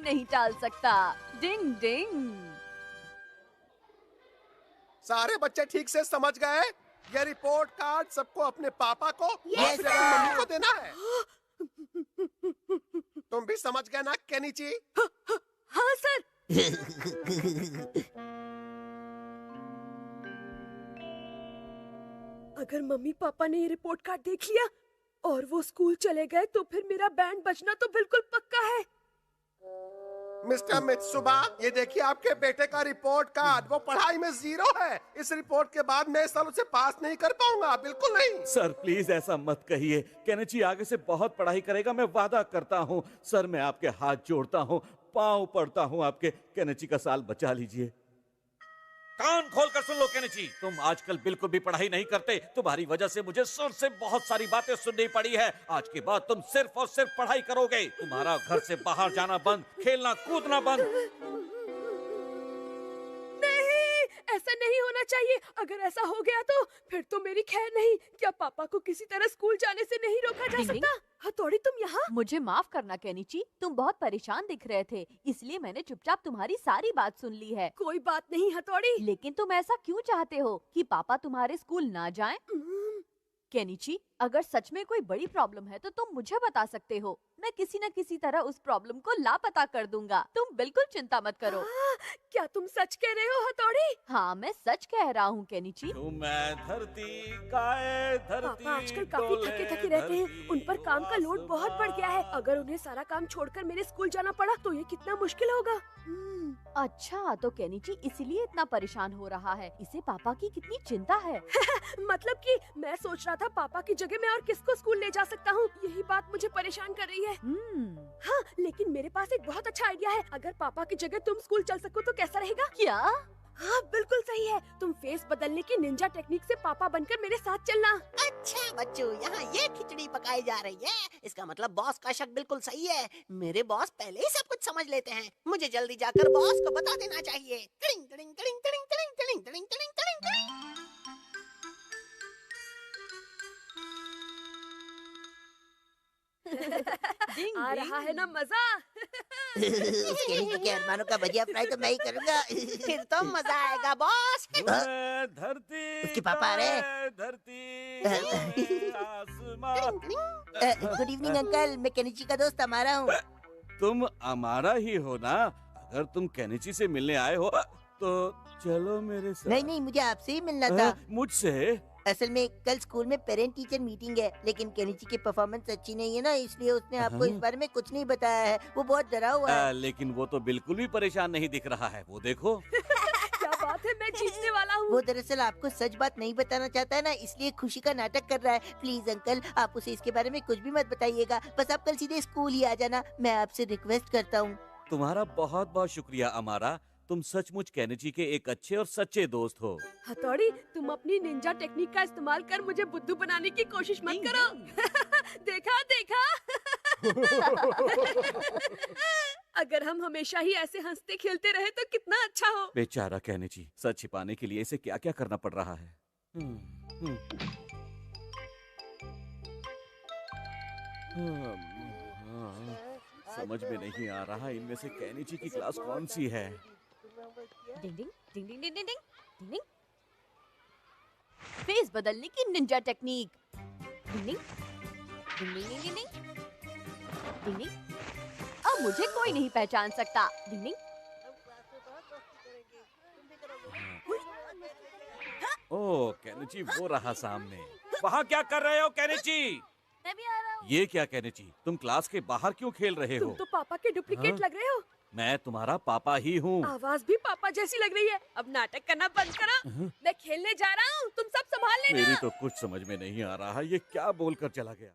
नहीं टाल सकता। डिंग डिंग। सारे बच्चे ठीक से समझ गए? ये रिपोर्ट कार्ड सबको अपने पापा को और Yes, फिर अपनी मम्मी को देना है। तुम भी समझ गए ना केनिची? हाँ सर। अगर मम्मी पापा ने ये रिपोर्ट कार्ड देख लिया और वो स्कूल चले गए तो फिर मेरा बैंड बजना तो बिल्कुल पक्का है। मिस्टर मित्सुबा, ये देखिए आपके बेटे का रिपोर्ट कार्ड। वो पढ़ाई में 0 है। इस रिपोर्ट के बाद मैं इस साल उसे पास नहीं कर पाऊंगा, बिल्कुल नहीं। सर प्लीज ऐसा मत कहिए। केनिची आगे से बहुत पढ़ाई करेगा, मैं वादा करता हूँ। सर मैं आपके हाथ जोड़ता हूँ, पाँव पड़ता हूँ आपके। केनिची का साल बचा लीजिए। कान खोलकर सुन लो केनिची, तुम आजकल बिल्कुल भी पढ़ाई नहीं करते। तुम्हारी वजह से मुझे सर से बहुत सारी बातें सुननी पड़ी है। आज के बाद तुम सिर्फ और सिर्फ पढ़ाई करोगे। तुम्हारा घर से बाहर जाना बंद, खेलना कूदना बंद। नहीं, ऐसा नहीं होना चाहिए। अगर ऐसा हो गया तो फिर तो मेरी खैर नहीं। क्या पापा को किसी तरह स्कूल जाने से नहीं रोका जा डिंग डिंग। सकता? हथौड़ी तुम यहाँ? मुझे माफ करना केनिची, तुम बहुत परेशान दिख रहे थे, इसलिए मैंने चुपचाप तुम्हारी सारी बात सुन ली है। कोई बात नहीं हथौड़ी। लेकिन तुम ऐसा क्यों चाहते हो कि पापा तुम्हारे स्कूल ना जाएं? केनिची, अगर सच में कोई बड़ी प्रॉब्लम है तो तुम मुझे बता सकते हो। मैं किसी न किसी तरह उस प्रॉब्लम को लापता कर दूंगा। तुम बिल्कुल चिंता मत करो। क्या तुम सच कह रहे हो हथौड़ी? हाँ, मैं सच कह रहा हूँ केनिची। मैं धरती काए धरती पापा आजकल काफी थके थके रहते हैं। उन पर काम का लोड बहुत बढ़ गया है। अगर उन्हें सारा काम छोड़कर मेरे स्कूल जाना पड़ा तो ये कितना मुश्किल होगा। अच्छा, तो केनिची इसलिए इतना परेशान हो रहा है। इसे पापा की कितनी चिंता है। मतलब कि मैं सोच रहा था पापा की जगह मैं और किसको स्कूल ले जा सकता हूँ। यही बात मुझे परेशान कर रही है। हाँ, लेकिन मेरे पास एक बहुत अच्छा आइडिया है। अगर पापा की जगह तुम स्कूल चल सको तो कैसा रहेगा? क्या? हाँ, बिल्कुल सही है। तुम फेस बदलने की निंजा टेक्निक से पापा बनकर मेरे साथ चलना। अच्छा बच्चों, यहाँ ये खिचड़ी पकाई जा रही है। इसका मतलब बॉस का शक बिल्कुल सही है। मेरे बॉस पहले ही सब कुछ समझ लेते हैं। मुझे जल्दी जाकर बॉस को बता देना चाहिए। टिडिंग टिडिंग टिडिंग टिडिंग टिडिंग टिडिंग टिडिंग टिडिंग टिडिंग टिडिंग। डिंग आ डिंग। रहा है ना मजा? केनिची के अरमानों का भजिया फ्राई तो मैं ही करूंगा। फिर तो मजा आएगा बॉस। मैं धरती उसके पापा आ रहे हैं। काए धरती आसमां। गुड इवनिंग अंकल, मैं केनिची का दोस्त हमारा हूँ। तुम हमारा ही हो ना? अगर तुम केनिची से मिलने आए हो तो चलो मेरे साथ। नहीं नहीं, मुझे आपसे ही मिलना था। मुझसे? असल में कल स्कूल में पेरेंट टीचर मीटिंग है, लेकिन केनिची की परफॉर्मेंस अच्छी नहीं है ना, इसलिए उसने आपको इस बारे में कुछ नहीं बताया है। वो बहुत डरा हुआ है। लेकिन वो तो बिल्कुल भी परेशान नहीं दिख रहा है। वो देखो। क्या बात है, मैं जीतने वाला हूँ। वो दरअसल आपको सच बात नहीं बताना चाहता है ना, इसलिए खुशी का नाटक कर रहा है। प्लीज अंकल, आप उसे इसके बारे में कुछ भी मत बताइएगा। बस आप कल सीधे स्कूल ही आ जाना, मैं आपसे रिक्वेस्ट करता हूँ। तुम्हारा बहुत बहुत शुक्रिया अमारा। तुम सचमुच केनिची के एक अच्छे और सच्चे दोस्त हो। हथौड़ी, तुम अपनी निंजा टेक्निक का इस्तेमाल कर मुझे बुद्धू बनाने की कोशिश मत डिंग करो। डिंग। देखा देखा। अगर हम हमेशा ही ऐसे हंसते खेलते रहे तो कितना अच्छा हो। बेचारा केनिची, सच छिपाने के लिए इसे क्या क्या करना पड़ रहा है। समझ में नहीं आ रहा इनमें से केनिची की क्लास कौन सी है। डिंग डिंग डिंग डिंग डिंग डिंग डिंग डिंग। फेस बदलने की निंजा टेक्निक। डिंग डिंग डिंग डिंग डिंग डिंग डिंग डिंग। अब मुझे कोई नहीं पहचान सकता। डिंग डिंग। ओह केनिची, वो रहा सामने। वहाँ क्या कर रहे हो केनिची? मैं भी आ रहा हूँ। ये क्या केनिची, तुम क्लास के बाहर क्यों खेल रहे तुम हो? तो पापा के डुप्लीकेट हाँ? लग रहे हो। मैं तुम्हारा पापा ही हूँ। आवाज भी पापा जैसी लग रही है। अब नाटक करना बंद करो। मैं खेलने जा रहा हूँ, तुम सब संभाल लेना। मेरी तो कुछ समझ में नहीं आ रहा, ये क्या बोलकर चला गया।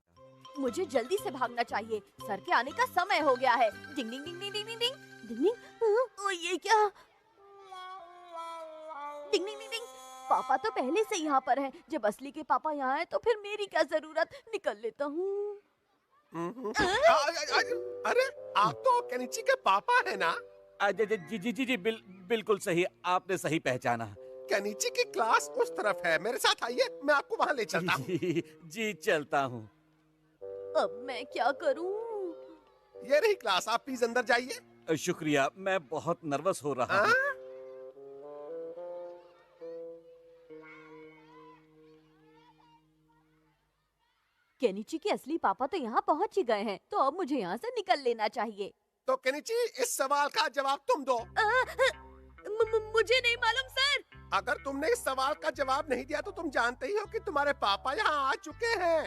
मुझे जल्दी से भागना चाहिए। सर के आने का समय हो गया है। डिंग डिंग डिंग डिंग डिंग डिंग डिंग डिंग। ओ ये क्या? डिंग डिंग डिंग डिंग। पापा तो पहले से यहाँ पर हैं। जब असली के पापा यहाँ हैं तो फिर मेरी क्या जरूरत। निकल लेता हूँ। अरे आप तो केनिची के पापा है ना? जी जी जी जी बिल्कुल सही, आपने सही पहचाना। केनिची की क्लास उस तरफ है, मेरे साथ आइए, मैं आपको वहाँ ले चलता हूँ। जी चलता हूँ। अब मैं क्या करूँ? ये रही क्लास, आप प्लीज अंदर जाइए। शुक्रिया, मैं बहुत नर्वस हो रहा हूँ। हाँ? केनिची के असली पापा तो यहाँ पहुँच ही गए हैं, तो अब मुझे यहाँ से निकल लेना चाहिए। तो केनिची, इस सवाल का जवाब तुम दो। मुझे नहीं मालूम सर। अगर तुमने इस सवाल का जवाब नहीं दिया तो तुम जानते ही हो कि तुम्हारे पापा यहाँ आ चुके हैं।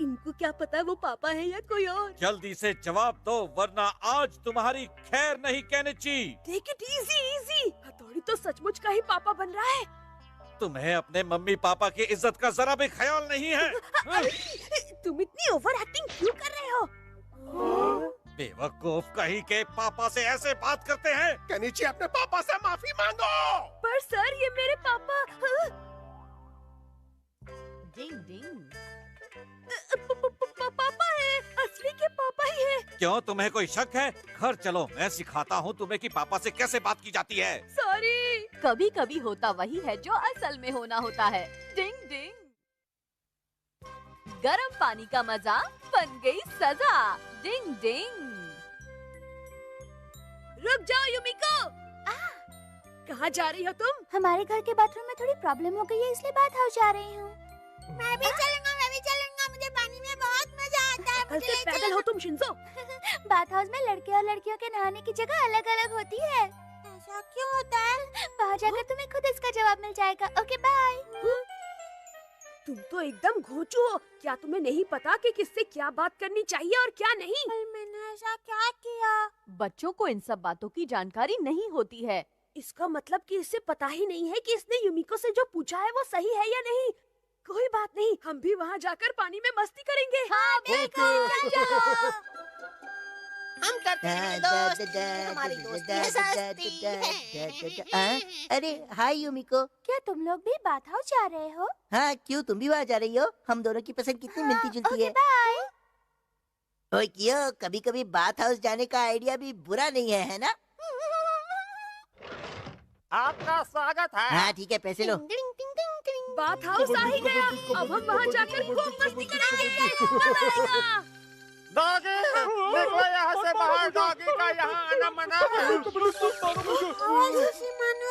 इनको क्या पता वो पापा है या कोई और। जल्दी से जवाब दो, वरना आज तुम्हारी खैर नहीं Kenichi. Take it easy easy. हथौड़ी तो सचमुच का ही पापा बन रहा है। तुम्हें अपने मम्मी पापा की इज्जत का जरा भी ख्याल नहीं है। तुम इतनी ओवर एक्टिंग क्यों कर रहे हो? बेवकूफ कहीं के पापा से ऐसे बात करते हैं। केनिची, अपने पापा से माफी मांगो। पर सर ये मेरे पापा। डिंग डिंग। पापा है, असली के पापा ही है। क्यों, तुम्हें कोई शक है? घर चलो, मैं सिखाता हूँ तुम्हें कि पापा से कैसे बात की जाती है। सॉरी। कभी कभी होता वही है जो असल में होना होता है। डिंग डिंग। गरम पानी का मजा बन गई सजा। डिंग डिंग। रुक जाओ युमिको। कहाँ जा रही हो तुम? हमारे घर के बाथरूम में थोड़ी प्रॉब्लम हो गई है, इसलिए बात हाउस जा रही हूँ। मैं भी चलूंगा। मुझे पानी में बहुत मजा आता है। कल से पैदल हो तुम शिंजो। बाथ हाउस में लड़के और लड़कियों के नहाने की जगह अलग अलग होती है। ऐसा क्यों होता है? वहाँ जाकर तुम्हें खुद इसका जवाब मिल जाएगा। Okay bye. तुम तो एकदम घोंचू हो। क्या तुम्हें नहीं पता कि किससे क्या बात करनी चाहिए और क्या नहीं? मैंने ऐसा क्या किया? बच्चों को इन सब बातों की जानकारी नहीं होती है। इसका मतलब कि इसे पता ही नहीं है कि इसने युमिको से जो पूछा है वो सही है या नहीं। कोई बात नहीं, हम भी वहाँ जाकर पानी में मस्ती करेंगे। हाँ, हम करते हैं दोस्त, हमारी दोस्ती सस्ती है। अरे हाय युमिको। क्या तुम लोग भी बाथ हाउस जा रहे हो? हाँ, क्यों तुम भी वहाँ जा रही हो? हम दोनों की पसंद कितनी मिलती जुलती ओके है। बाय। ओए क्यों, कभी कभी बाथ हाउस जाने का आइडिया भी बुरा नहीं है ना? आपका स्वागत है। हाँ ठीक है, पैसे लो। बाथ हाउस आ ही गया। अब हम वहाँ जाकर खूब मस्ती करेंगे। मजा आएगा। डॉगी, निकलो यहाँ से बाहर। डॉगी का यहाँ आना मना है।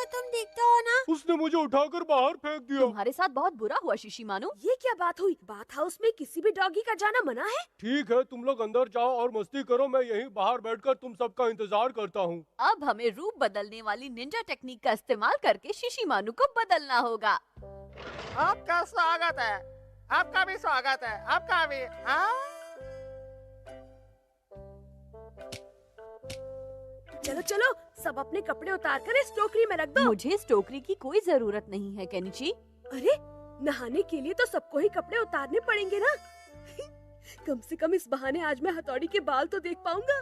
तुम दिखते हो ना? उसने मुझे उठाकर बाहर फेंक दिया। तुम्हारे साथ बहुत बुरा हुआ शिशिमानु। ये क्या बात हुई? बाथ हाउस में किसी भी डॉगी का जाना मना है? ठीक है, तुम लोग अंदर जाओ और मस्ती करो। मैं यहीं बाहर बैठकर तुम सबका इंतजार करता हूँ। अब हमें रूप बदलने वाली निंजा टेक्निक का इस्तेमाल करके शिशिमानु को बदलना होगा। आपका स्वागत है। आपका भी स्वागत है। आपका भी। चलो चलो, सब अपने कपड़े उतार कर इस टोकरी में रख दो। मुझे इस टोकरी की कोई जरूरत नहीं है केनिची। अरे, नहाने के लिए तो सबको ही कपड़े उतारने पड़ेंगे ना। कम से कम इस बहाने आज मैं हथौड़ी के बाल तो देख पाऊंगा।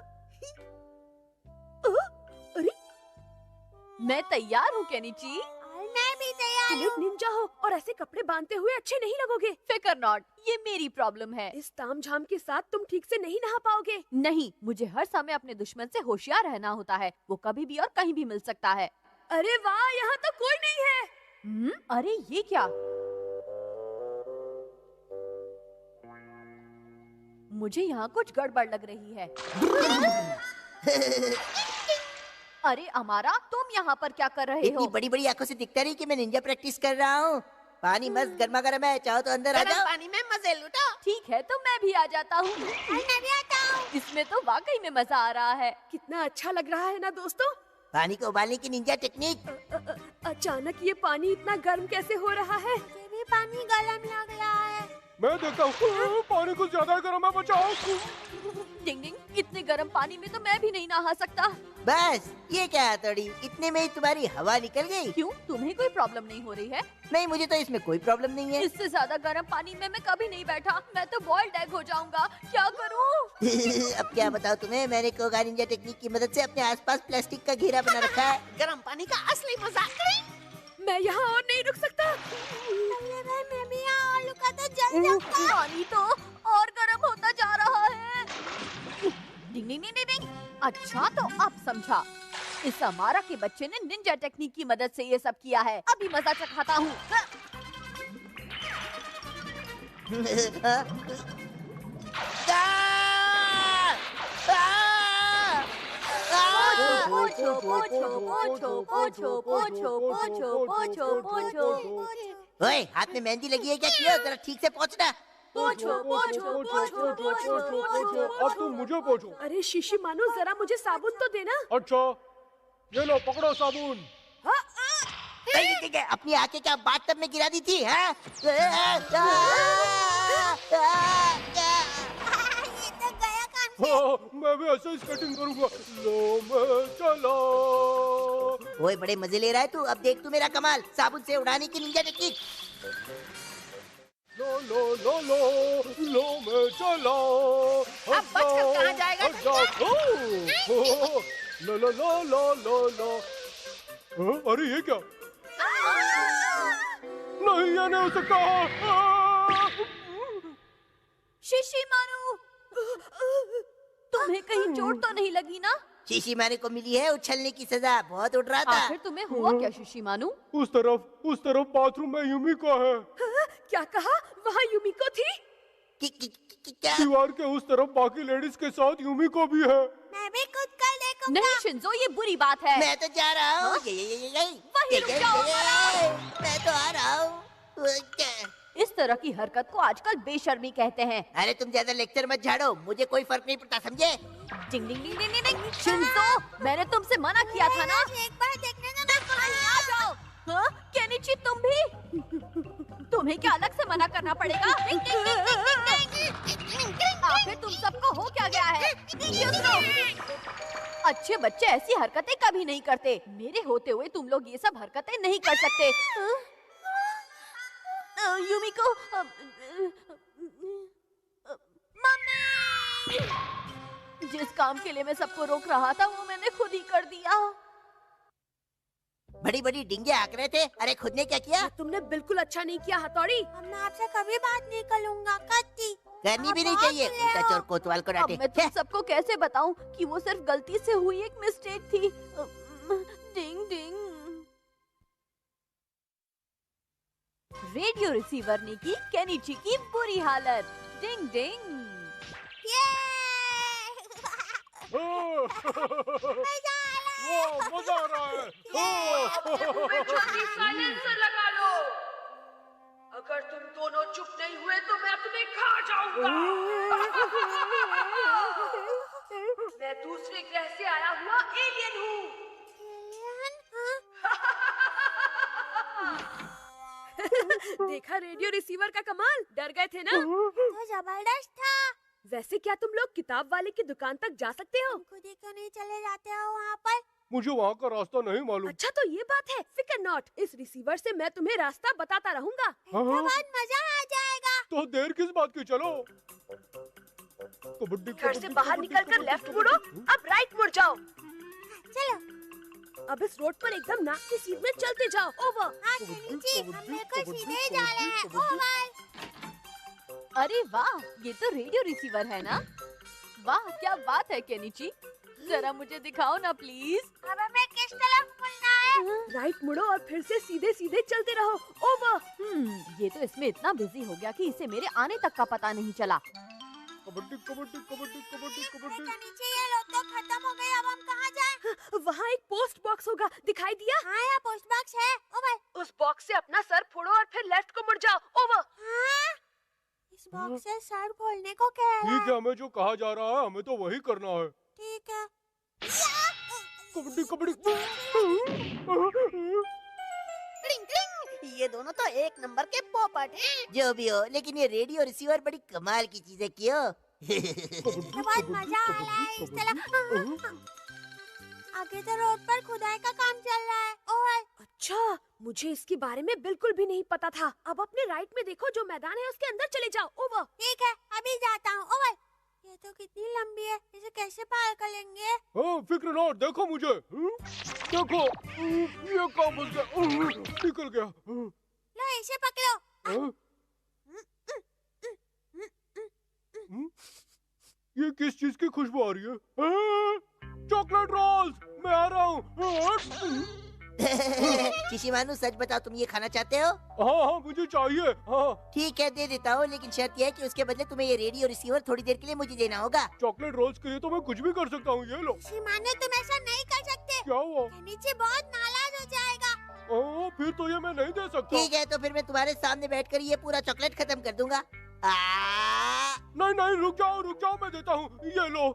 अरे, मैं तैयार हूँ केनिची। मैं भी तैयार तुम एक निंजा हो और ऐसे कपड़े बांधते हुए अच्छे नहीं लगोगे। फिकर नॉट, ये मेरी प्रॉब्लम है। इस तामझाम के साथ तुम ठीक से नहीं नहा पाओगे। नहीं, मुझे हर समय अपने दुश्मन से होशियार रहना होता है। वो कभी भी और कहीं भी मिल सकता है। अरे वाह, यहाँ तो कोई नहीं है। अरे ये क्या? मुझे यहाँ कुछ गड़बड़ लग रही है। अरे अमारा, तुम यहाँ पर क्या कर रहे इतनी हो? बड़ी बड़ी आंखों से दिखता नहीं कि मैं निंजा प्रैक्टिस कर रहा हूँ। पानी मस्त गर्मा गर्म है, चाहो तो अंदर आ गरम जाओ। पानी में मजे लुटो। ठीक है, तो मैं भी आ जाता हूँ। मैं भी आता हूँ। इसमें तो वाकई में मजा आ रहा है। कितना अच्छा लग रहा है ना दोस्तों। पानी को उबालने की निंजा टेक्निक। अचानक ये पानी इतना गर्म कैसे हो रहा है? मुझे भी पानी गरम लग रहा है। मैं देखता हूँ। पानी कुछ ज्यादा गर्म है, बचाओ। डिंग डिंग, इतने गर्म पानी में तो मैं भी नहीं नहा सकता। बस ये क्या हथौड़ी, इतने में ही तुम्हारी हवा निकल गई। क्यों, तुम्हें कोई प्रॉब्लम नहीं हो रही है? नहीं, मुझे तो इसमें कोई प्रॉब्लम नहीं है। इससे ज्यादा गर्म पानी में मैं कभी नहीं बैठा। मैं तो बॉइल्ड एग हो जाऊंगा। क्या करूँ? अब क्या बताओ तुम्हें, मैंने कोगा निंजा टेक्निक की मदद से अपने आसपास प्लास्टिक का घेरा बना रखा है। गरम पानी का असली मजा। मैं यहाँ और नहीं रुक सकता। मैं भी यहाँ और रुका तो जल पानी तो और गर्म होता जा रहा है। डिंग डिंग डिंग डिंग। अच्छा, तो अब समझा। इस अमारा के बच्चे ने निंजा टेक्निक की मदद से ये सब किया है। अभी मजा चखाता हूँ। पोछो पोछो पोछो पोछो पोछो पोछो पोछो पोछो ओए, हाथ में मेहंदी लगी है क्या? किया जरा ठीक से पहुंचना। पोछो पोछो पोछो पोछो पोछो। अब तुम मुझे पूछो। अरे शिशी मानो, जरा मुझे साबुन तो देना। अच्छा, ये लो पकड़ो साबुन। अपनी आंखें क्या बाथटब में गिरा दी थी? हाँ? हाँ, मैं भी ऐसे ही स्केटिंग करूंगा। लो मैं चला। ओए, बड़े मजे ले रहा है तू। अब देख तू मेरा कमाल, साबुन से उड़ाने की निंजा टेक्निक। लो लो लो लो लो मैं चला। अब बचकर कहाँ जाएगा? लो लो लो लो लो लो। हाँ, अरे ये क्या? नहीं, ये नहीं हो सकता। शिशी मारू, तुम्हें कहीं चोट तो नहीं लगी ना? शीशी माने को मिली है उछलने की सजा। बहुत उड़ रहा था। आखिर तुम्हें हुआ क्या शिशी मानू? उस तरफ बाथरूम में यूमिका है। क्या कहा? वहाँ यूमिको थी? क्या? दीवार के उस तरफ बाकी लेडीज के साथ यूमिको भी है। मैं भी खुद कर देखूंगा। नहीं शिंजो, ये बुरी बात है। मैं तो जा रहा हूँ। वहीं रुक जाओ, मैं तो आ रहा हूँ। इस तरह की हरकत को आजकल बेशर्मी कहते हैं। अरे तुम ज्यादा लेक्चर मत झाड़ो, मुझे कोई फर्क नहीं पड़ता, समझे? डिंग डिंग डिंग डिंग डिंग। शिंजो, मैंने तुमसे मना किया था ना। एक बार देखने का बिल्कुल नहीं, आ जाओ। हाँ, केनिची तुम भी? तुम्हें क्या अलग से मना करना पड़ेगा? आखिर तुम सबको हो क्या गया है? अच्छे बच्चे ऐसी हरकतें कभी नहीं करते। मेरे होते हुए तुम लोग ये सब हरकतें नहीं कर सकते। यूमिको, मम्मी! जिस काम के लिए मैं सबको रोक रहा था वो मैंने खुद ही कर दिया। बड़ी बड़ी डिंगे आंक रहे थे। अरे खुद ने क्या किया? तुमने बिल्कुल अच्छा नहीं किया हथौड़ी। मैं आपसे कभी बात नहीं करूंगा। कत्ती करनी भी नहीं चाहिए। उल्टा चोर कोतवाल को अब डांटे। मैं तुम सबको कैसे बताऊं कि वो सिर्फ गलती से हुई एक मिस्टेक थी। डिंग डिंग। रेडियो रिसीवर ने की केनिची की बुरी हालत। डिंग डिंग। मजा आ रहा है। साइलेंसर लगा लो। अगर तुम दोनों चुप नहीं हुए तो मैं तुम्हें खा जाऊंगा। मैं दूसरे ग्रह से आया हुआ एलियन हूँ। देखा रेडियो रिसीवर का कमाल? डर गए थे ना? तो जबरदस्त था। वैसे क्या तुम लोग किताब वाले की दुकान तक जा सकते हो? खुद ही क्यों नहीं चले जाते हो वहाँ पर? मुझे वहाँ का रास्ता नहीं मालूम। अच्छा तो ये बात है, फिकर नॉट। इस रिसीवर से मैं तुम्हें रास्ता बताता रहूंगा। हाँ? बहुत मजा आ जाएगा। तो देर किस बात की, चलो। कबड्डी घर से बाहर निकलकर लेफ्ट मुड़ो, अब राइट मुड़ जाओ। चलो। अब इस रोड पर एकदम नाक की सीध में चलते जाओ। ओवर। हाँ केनिची, हम बिल्कुल सीधे ही जा रहे हैं। ओवर। अरे वाह, ये तो रेडियो रिसीवर है ना? वाह क्या बात है केनिची, जरा मुझे दिखाओ ना प्लीज। अब हमें किस तरफ मुड़ना है? राइट मुड़ो और फिर से सीधे सीधे चलते रहो। ओवर। ये तो इसमें इतना बिजी हो गया कि इसे मेरे आने तक का पता नहीं चला। कबड्डी कबड्डी कबड्डी कबड्डी कबड्डी। केनिची, ये लोग तो खत्म हो गए। अब हम कहाँ जाएं? वहाँ एक पोस्ट बॉक्स होगा, दिखाई दिया? हाँ, यहाँ पोस्ट बॉक्स है। ओवर। उस बॉक्स से अपना सर फोड़ो और फिर लेफ्ट को मुड़ जाओ। ओवर। हाँ? इस बॉक्स से सर खोलने को कह रहा ठीक है। है, हमें जो कहा जा रहा है हमें तो वही करना है। ठीक है। कबड्डी कबड्डी। टिंग टिंग। ये दोनों तो एक नंबर के पोपट हैं। जो भी हो, लेकिन ये रेडियो रिसीवर बड़ी कमाल की चीज है। क्यों? बहुत मजा आ रहा है इस तरह। आगे तो रोड पर खुदाई का काम चल रहा है। ओवर। अच्छा, मुझे इसके बारे में बिल्कुल भी नहीं पता था। अब अपने राइट में देखो, जो मैदान है उसके अंदर चले जाओ। ओवर। ठीक है, अभी जाता हूँ। ओवर। ये तो कितनी लंबी है, इसे कैसे पार कर लेंगे? हाँ, फिक्र नॉट, देखो मुझे। देखो, ये काम हो गया। निकल गया। लो, इसे पकड़ो। हाँ? ये किस चीज की खुशबू आ रही है? चॉकलेट रोल्स, मैं आ रहा हूँ। शिशिमानु, सच बताओ, तुम ये खाना चाहते हो? हाँ हाँ, मुझे चाहिए। हाँ, ठीक है, दे देता हूँ, लेकिन शर्त यह है कि उसके बदले तुम्हें ये रेडियो रिसीवर थोड़ी देर के लिए मुझे देना होगा। चॉकलेट रोल्स के लिए तो मैं कुछ भी कर सकता हूँ। ये लो। शिमानु, तुम ऐसा नहीं कर सकते। क्या हुआ? नीचे बहुत नाराज हो जाएगा। ओह, फिर तो ये मैं नहीं दे सकता। ठीक है, तो फिर मैं तुम्हारे सामने बैठकर ये पूरा चॉकलेट खत्म कर दूंगा। नहीं नहीं, रुक जाओ, मैं देता हूँ, ये लो।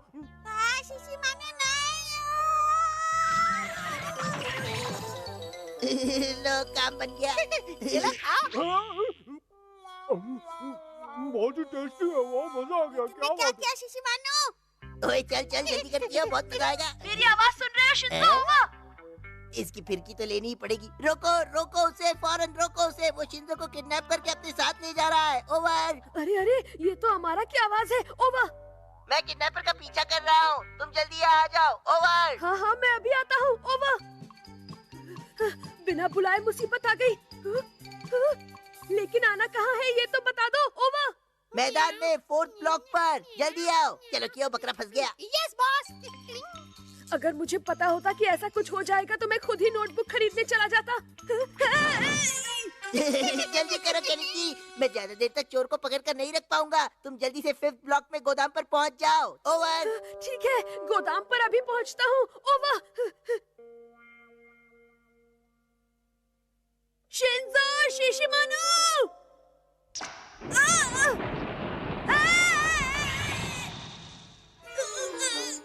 शिशी माने नहीं। लो, काम बन गया। चलो खाओ। बहुत ही टेस्टी है वो, मजा आ गया। क्या क्या बात है? किया शिशी मानो? ओए चल जल्दी कर दिया, बहुत मजा आएगा। मेरी आवाज सुन रहे हो शिंजो? इसकी फिरकी तो लेनी ही पड़ेगी। रोको उसे, फौरन रोको उसे। वो शिंजो को किडनैप करके अपने साथ ले जा रहा है। ओवर। अरे ये तो हमारा की आवाज है। ओवर। मैं किडनैपर का पीछा कर रहा हूँ, तुम जल्दी आ जाओ। ओवर। हाँ मैं अभी आता हूँ। ओवर। बिना बुलाए मुसीबत आ गई। लेकिन आना कहाँ है ये तो बता दो। ओवर। मैदान में 4th ब्लॉक पर, जल्दी आओ। चलो क्यों, बकरा फंस गया। Yes boss. अगर मुझे पता होता कि ऐसा कुछ हो जाएगा तो मैं खुद ही नोटबुक खरीदने चला जाता। जल्दी करो केनिची, मैं ज्यादा देर तक चोर को पकड़ कर नहीं रख पाऊंगा। तुम जल्दी से 5th ब्लॉक में गोदाम पर पहुंच जाओ। ओवर। ठीक है, गोदाम पर अभी पहुंचता हूँ। ओवर। शिंजो, शिशिमानो।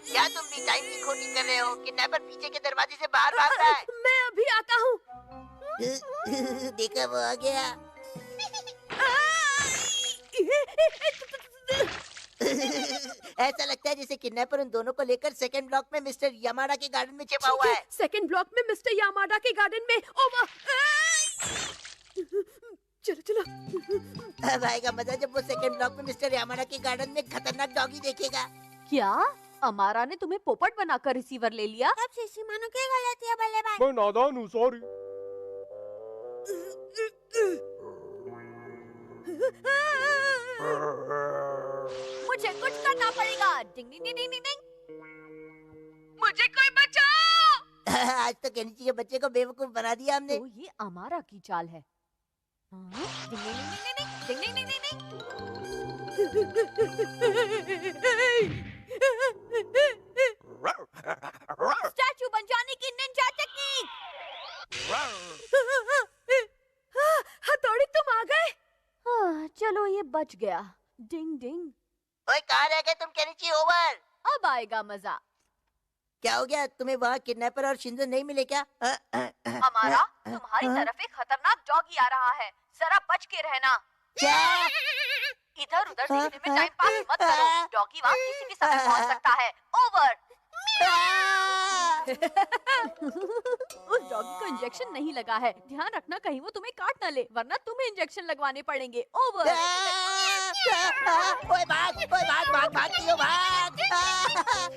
क्या तुम भी टाइम की खोटी कर रहे हो? किडनैपर पीछे के दरवाजे से बाहर भाग रहा है। मैं अभी आता हूँ। देखा, वो आ गया। ऐसा लगता है जैसे किडनैपर उन दोनों को लेकर 2nd ब्लॉक में मिस्टर यामाडा के गार्डन में छिपा हुआ है। 2nd ब्लॉक में मिस्टर यामाडा के गार्डन में। ओवर। चलो। अब आएगा मजा जब वो 2nd ब्लॉक में मिस्टर यामाडा के गार्डन में खतरनाक डॉगी देखेगा। क्या अमारा ने तुम्हें पोपट बनाकर रिसीवर ले लिया? अब शिशी मानो की गलती है बल्लेबाज। मैं नादान हूँ, सॉरी। मुझे कुछ करना पड़ेगा। डिंग डिंग डिंग डिंग डिंग। मुझे कोई बचाओ। आज तो केनिची के बच्चे को बेवकूफ बना दिया हमने। तो ये अमारा की चाल है। हाँ? डिंग डिंग डिंग डिंग डिंग डिंग डिंग डिंग डिंग। स्टैचू बन जाने की निंजा टेक्निक। हथौड़ी, तुम आ गए। हाँ, चलो ये बच गया। डिंग डिंग। ओए कहाँ रह गए तुम केनिची? ओवर। अब आएगा मजा। क्या हो गया, तुम्हें वहाँ किडनैपर और शिंजो नहीं मिले क्या? हमारा तुम्हारी तरफ एक खतरनाक डॉगी आ रहा है, जरा बच के रहना। क्या? इधर उधर देखने में टाइम पास मत करो, डॉगी वहाँ किसी भी समय पहुँच सकता है। ओवर। उस डॉगी को इंजेक्शन नहीं लगा है, ध्यान रखना कहीं वो तुम्हें काट न ले, वरना तुम्हें इंजेक्शन लगवाने पड़ेंगे। ओवर। ओए भाग क्यों भाग?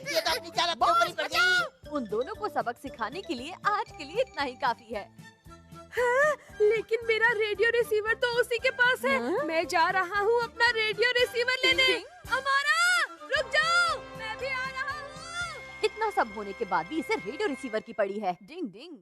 ये तो अपनी चाल अपने ऊपर ही पड़ गई। उन दोनों को सबक सिखाने के लिए आज के लिए इतना ही काफी है। हाँ, लेकिन मेरा रेडियो रिसीवर तो उसी के पास है। हाँ? मैं जा रहा हूँ अपना रेडियो रिसीवर लेने। अमारा, रुक जाओ, मैं भी आ रहा हूँ। इतना सब होने के बाद भी इसे रेडियो रिसीवर की पड़ी है। डिंग डिंग।